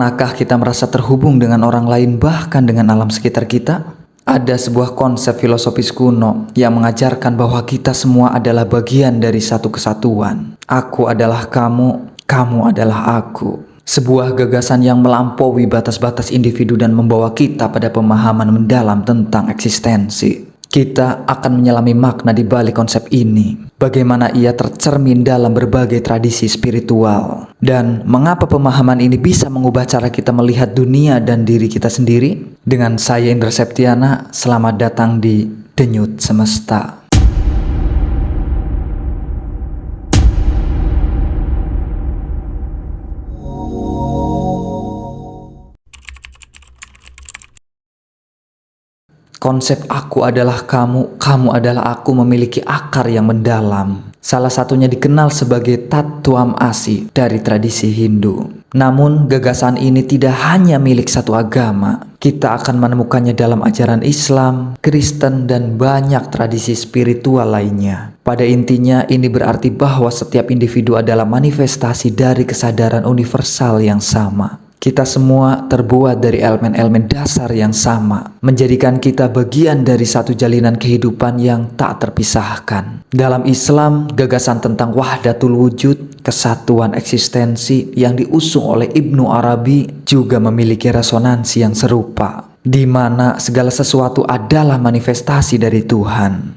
Pernahkah kita merasa terhubung dengan orang lain, bahkan dengan alam sekitar kita? Ada sebuah konsep filosofis kuno yang mengajarkan bahwa kita semua adalah bagian dari satu kesatuan. Aku adalah kamu, kamu adalah aku. Sebuah gagasan yang melampaui batas-batas individu dan membawa kita pada pemahaman mendalam tentang eksistensi. Kita akan menyelami makna di balik konsep ini, bagaimana ia tercermin dalam berbagai tradisi spiritual, dan mengapa pemahaman ini bisa mengubah cara kita melihat dunia dan diri kita sendiri. Dengan saya Indra Septiana, selamat datang di Denyut Semesta. Konsep aku adalah kamu, kamu adalah aku memiliki akar yang mendalam. Salah satunya dikenal sebagai Tattwam Asi dari tradisi Hindu. Namun gagasan ini tidak hanya milik satu agama. Kita akan menemukannya dalam ajaran Islam, Kristen, dan banyak tradisi spiritual lainnya. Pada intinya ini berarti bahwa setiap individu adalah manifestasi dari kesadaran universal yang sama. Kita semua terbuat dari elemen-elemen dasar yang sama, menjadikan kita bagian dari satu jalinan kehidupan yang tak terpisahkan. Dalam Islam, gagasan tentang wahdatul wujud, kesatuan eksistensi yang diusung oleh Ibnu Arabi juga memiliki resonansi yang serupa, di mana segala sesuatu adalah manifestasi dari Tuhan.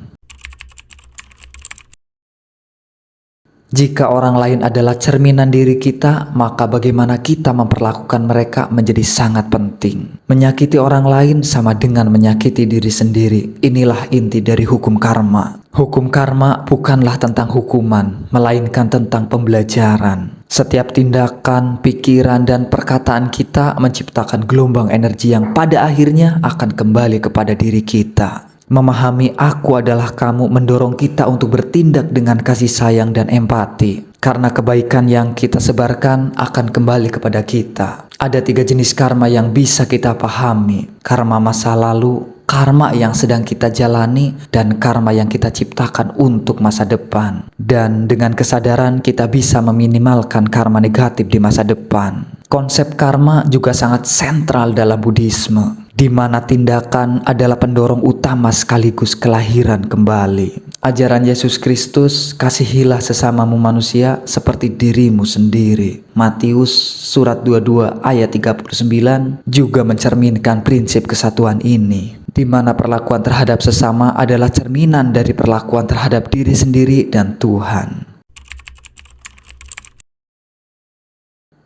Jika orang lain adalah cerminan diri kita, maka bagaimana kita memperlakukan mereka menjadi sangat penting. Menyakiti orang lain sama dengan menyakiti diri sendiri. Inilah inti dari hukum karma. Hukum karma bukanlah tentang hukuman, melainkan tentang pembelajaran. Setiap tindakan, pikiran, dan perkataan kita menciptakan gelombang energi yang pada akhirnya akan kembali kepada diri kita. Memahami aku adalah kamu mendorong kita untuk bertindak dengan kasih sayang dan empati. Karena kebaikan yang kita sebarkan akan kembali kepada kita. Ada 3 jenis karma yang bisa kita pahami. Karma masa lalu, karma yang sedang kita jalani, dan karma yang kita ciptakan untuk masa depan. Dan dengan kesadaran kita bisa meminimalkan karma negatif di masa depan. Konsep karma juga sangat sentral dalam Buddhisme, di mana tindakan adalah pendorong utama sekaligus kelahiran kembali. Ajaran Yesus Kristus, kasihilah sesamamu manusia seperti dirimu sendiri. Matius surat 22 ayat 39 juga mencerminkan prinsip kesatuan ini, di mana perlakuan terhadap sesama adalah cerminan dari perlakuan terhadap diri sendiri dan Tuhan.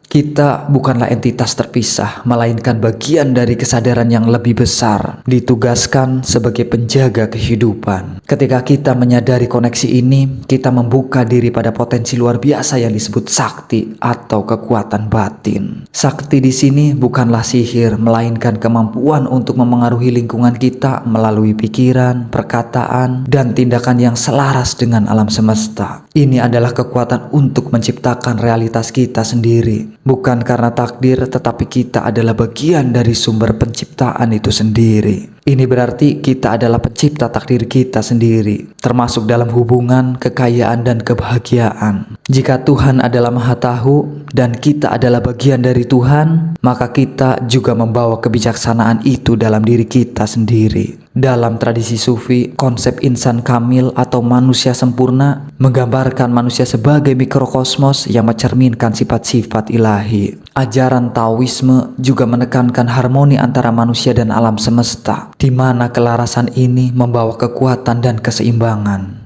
Kita bukanlah entitas terpisah, melainkan bagian dari kesadaran yang lebih besar, ditugaskan sebagai penjaga kehidupan. Ketika kita menyadari koneksi ini, kita membuka diri pada potensi luar biasa yang disebut sakti atau kekuatan batin. Sakti di sini bukanlah sihir, melainkan kemampuan untuk memengaruhi lingkungan kita melalui pikiran, perkataan, dan tindakan yang selaras dengan alam semesta. Ini adalah kekuatan untuk menciptakan realitas kita sendiri. Bukan karena takdir, tetapi kita adalah bagian dari sumber penciptaan itu sendiri. Ini berarti kita adalah pencipta takdir kita sendiri, termasuk dalam hubungan, kekayaan, dan kebahagiaan. Jika Tuhan adalah Maha Tahu dan kita adalah bagian dari Tuhan, maka kita juga membawa kebijaksanaan itu dalam diri kita sendiri. Dalam tradisi Sufi, konsep insan kamil atau manusia sempurna menggambarkan manusia sebagai mikrokosmos yang mencerminkan sifat-sifat ilahi. Ajaran Taoisme juga menekankan harmoni antara manusia dan alam semesta, di mana kelarasan ini membawa kekuatan dan keseimbangan.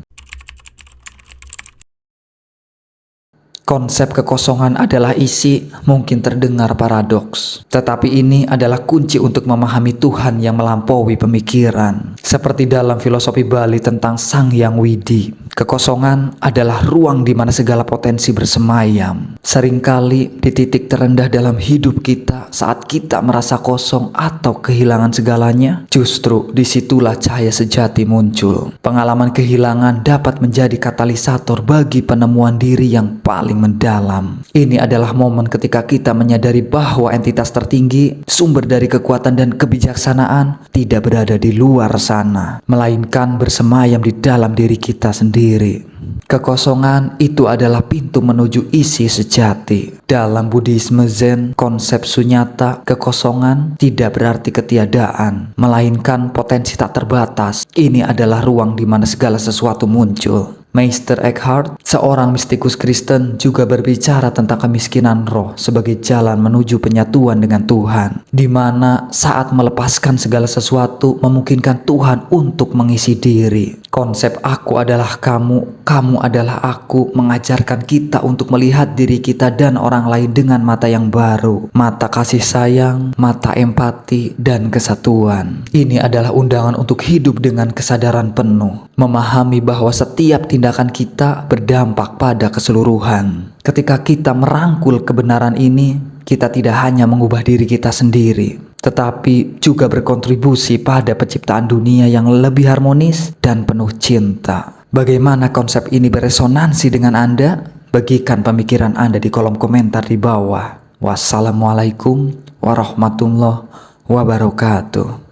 Konsep kekosongan adalah isi, mungkin terdengar paradoks. Tetapi ini adalah kunci untuk memahami Tuhan yang melampaui pemikiran. Seperti dalam filosofi Bali tentang Sang Hyang Widi, kekosongan adalah ruang di mana segala potensi bersemayam. Seringkali di titik terendah dalam hidup kita, saat kita merasa kosong atau kehilangan segalanya, justru disitulah cahaya sejati muncul. Pengalaman kehilangan dapat menjadi katalisator bagi penemuan diri yang paling mendalam. Ini adalah momen ketika kita menyadari bahwa entitas tertinggi, sumber dari kekuatan dan kebijaksanaan, tidak berada di luar sana, melainkan bersemayam di dalam diri kita sendiri. Kekosongan itu adalah pintu menuju isi sejati. Dalam Buddhisme Zen, konsep sunyata, kekosongan, tidak berarti ketiadaan, melainkan potensi tak terbatas. Ini adalah ruang di mana segala sesuatu muncul. Meister Eckhart, seorang mistikus Kristen, juga berbicara tentang kemiskinan roh sebagai jalan menuju penyatuan dengan Tuhan, di mana saat melepaskan segala sesuatu memungkinkan Tuhan untuk mengisi diri. Konsep aku adalah kamu, kamu adalah aku mengajarkan kita untuk melihat diri kita dan orang lain dengan mata yang baru, mata kasih sayang, mata empati, dan kesatuan. Ini adalah undangan untuk hidup dengan kesadaran penuh, memahami bahwa setiap tindakan kita berdampak pada keseluruhan. Ketika kita merangkul kebenaran ini, kita tidak hanya mengubah diri kita sendiri, tetapi juga berkontribusi pada penciptaan dunia yang lebih harmonis dan penuh cinta. Bagaimana konsep ini beresonansi dengan Anda? Bagikan pemikiran Anda di kolom komentar di bawah. Wassalamualaikum warahmatullahi wabarakatuh.